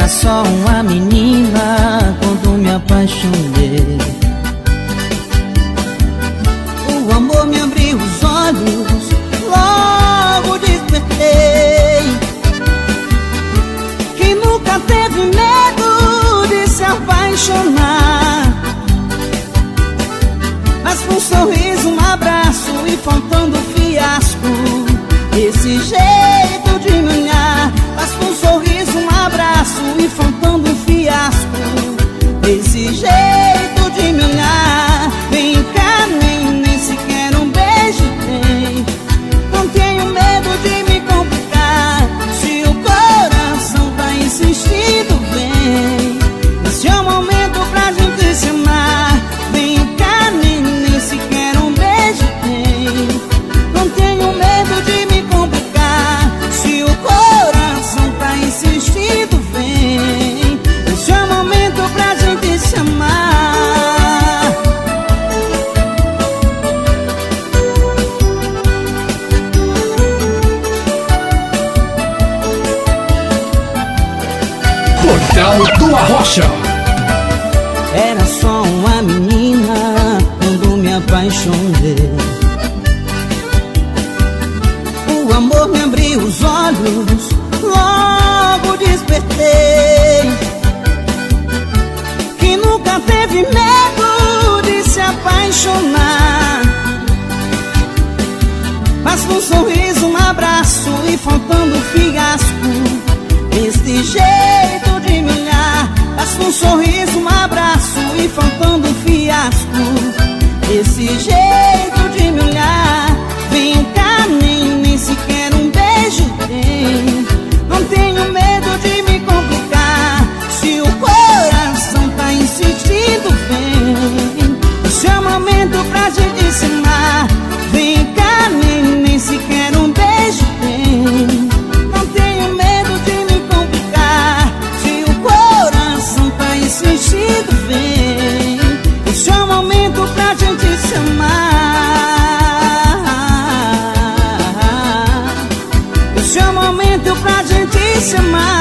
só uma menina quando me apaixonei. O amor me abriu os olhos, logo despertei. Quem nunca teve medo de se apaixonar, mas com um sorriso, um abraço e faltando fiasco, esse jeito de me olhar. Mas com um sorriso, um abraço e faltando fiasco, esse jeito de me olhar. Vem cá, nem sequer um beijo tem. Não tenho medo de me complicar, se o coração tá insistindo, vem. Esse é o momento pra gente se amar. Vem cá, nem sequer um beijo tem. Não tenho medo de me complicar, se o coração tá insistindo, vem. Esse é o momento pra gente se amar. Portal do Arrocha. Era só uma menina quando me apaixonei. O amor me abriu os olhos, logo despertei. Quem nunca teve medo de se apaixonar, mas com um sorriso, um abraço e faltando fiasco, este jeito de me olhar. Mas com um sorriso, um abraço e faltando fiasco, esse jeito de me olhar. Vem cá, nem sequer um beijo tem. Não tenho medo de me complicar, se o coração tá insistindo, vem. Esse é o momento pra gente se amar. Vem cá, nem sequer um beijo tem. Não tenho medo de me complicar, se o coração tá insistindo, vem. Esse é o momento pra gente se amar. Esse é o momento pra gente se amar.